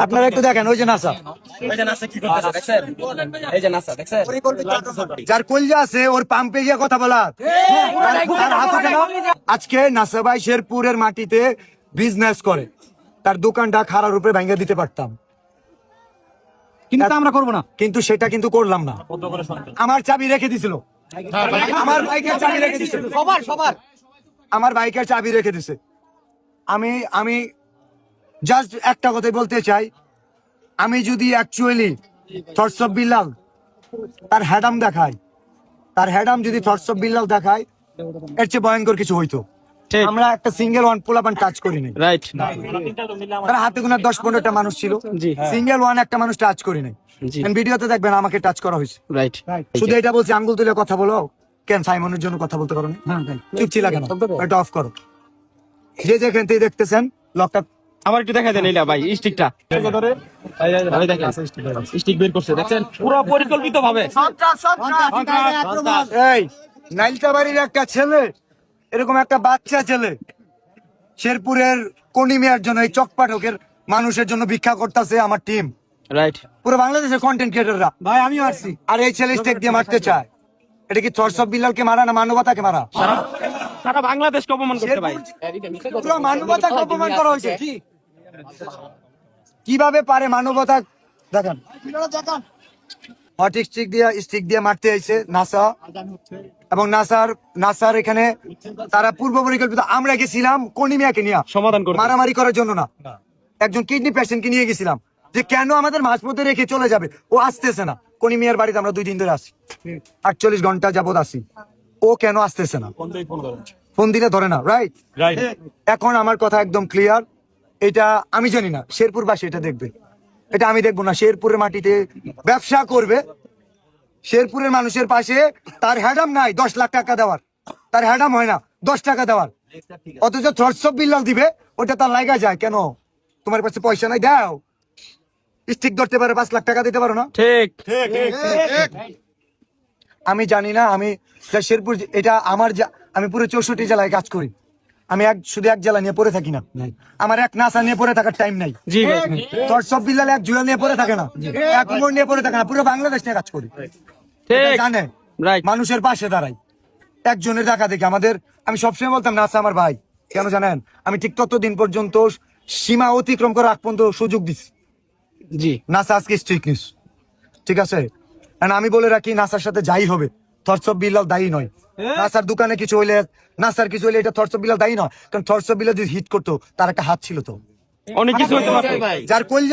আপনারা একটু দেখেন, ওই যে নাসা, যার কলজা আছে ওর পাম্পে গিয়ে কথা বলা। তার হাতে কেন? আজকে নাসা ভাই শেরপুরের মাটিতে বিজনেস করে, তার দোকানটা খারাপ উপরে ভেঙে দিতে পারতাম, কিন্তু আমরা করবো না। কিন্তু সেটা কিন্তু করলাম না। আমার চাবি রেখে দিছিল, আমার বাইকের চাবি রেখে দিছিল, আমার বাইকের চাবি রেখে দিছে। আমি জাস্ট একটা কথাই বলতে চাই, আমি যদি অ্যাকচুয়ালি থটস অফ বিল্লাল তার হ্যাডাম দেখায়, তার হ্যাডাম যদি থটস অফ বিল্লাল দেখায়, এর চেয়ে ভয়ঙ্কর কিছু হইতো। আমরা একটা সিঙ্গেল ওয়ান পোলাপান টাচ করিনি, রাইট। তারা হাতে গোনা 10-15টা মানুষ ছিল, সিঙ্গেল ওয়ান একটা মানুষ টাচ করিনি। ভিডিওতে দেখবেন আমাকে টাচ করা হয়েছে, রাইট। শুধু এটা বলছি, আঙ্গুল তুলে কথা বলো কেন? সাইমনের জন্য কথা বলতে পারো না? চুপ ছিল কেন? এটা অফ করো। যে যেখান থেকে দেখতেছেন লকটা আমার একটু দেখা দেন এইলা ভাই, স্টিকটা ভাই দেখেন, স্টিক বের করছে, দেখছেন পুরো পরিকল্পিত ভাবে। এই নাইলতাবাড়ির একটা ছেলে, এরকম একটা বাচ্চা ছেলে শেরপুরের কনিমিয়ার জন্য, এই চকপাঠকের মানুষের জন্য ভিক্ষা করতেছে আমার টিম, রাইট। পুরো বাংলাদেশের কন্টেন্ট ক্রিয়েটররা। ভাই আমিও আসছি, আর এই ছেলে স্টেক দিয়ে মারতে চায়। এটা কি থটস অফ বিল্লালকে মারা না মানবতাকে মারা? সারা বাংলাদেশকে অপমান করতে ভাই, পুরো মানবতাকে অপমান করা হয়েছে। কিভাবে পারে মানবতা? দেখেন হট স্টিক দিয়ে মারতে আইছে নাসা, এবং নাসার এখানে তারা পূর্ব পরিকল্পিত। আমরা গেছিলাম কনিমিয়াকে নিয়ে সমাধান করতে, মারামারি করার জন্য না, একজন কিডনি পেশেন্টকে নিয়ে গেছিলাম, যে কেন আমাদের মাঝপথে রেখে চলে যাবে, ও আসতেছে না। কনিমিয়ার বাড়িতে আমরা 2 দিন ধরে আসি, 48 ঘন্টা যাবত আসি, ও কেন আসতেছে না? ফোন দিলে ধরে না, রাইট। এখন আমার কথা একদম ক্লিয়ার, এটা আমি জানি না, শেরপুরবাসী এটা দেখবে, এটা আমি দেখবো না। শেরপুরের মাটিতে ব্যবসা করবে, শেরপুরের মানুষের পাশে তার হ্যাডাম নাই 10 লাখ টাকা দেওয়ার, তার হ্যাডাম হয় না 10 টাকা দেওয়ার, অথচ থটস অফ বিল্লাল দিবে, ওটা তার লাগা যায় কেন? তোমার কাছে পয়সা নাই, দাও স্টিক ধরতে পারে, 5 লাখ টাকা দিতে পারো না? ঠিক। আমি জানি না, আমি শেরপুর, এটা আমার, আমি পুরো 64 জেলায় কাজ করি, আমি শুধু এক জেলা নিয়ে পড়ে থাকি না, আমার এক নাসা নিয়ে পড়ে থাকার টাইম নাই। জি ভাই, থটস অফ বিল্লাল এক জুয়েল নিয়ে পড়ে থাকে না, এক উমর নিয়ে পড়ে থাকে না, পুরো বাংলাদেশ নিয়ে কাজ করি। ঠিক, জানে রাইট। মানুষের পাশে দাঁড়াই, একজনের দেখা দেখি আমাদের। আমি সবসময় বলতাম নাসা আমার ভাই, কেন জানেন? আমি ঠিক ততদিন পর্যন্ত সীমা অতিক্রম করে আগ পর্যন্ত সুযোগ দিচ্ছি। জি, নাসা আজকে স্ট্রিক নিউজ, ঠিক আছে? আমি বলে রাখি, নাসার সাথে যাই হবে, থটস অফ বিল্লাল দায়ী নয়। নাসার দোকানে কিছু হইলে, নাসার কিছু হইলে, এটা থটস অফ বিল্লাল দায়ী নয়, কারণ থটস অফ বিল্লাল যদি হিট করতো, তার একটা হাত ছিল তো, অনেক কিছু হতে পারে যার কলজা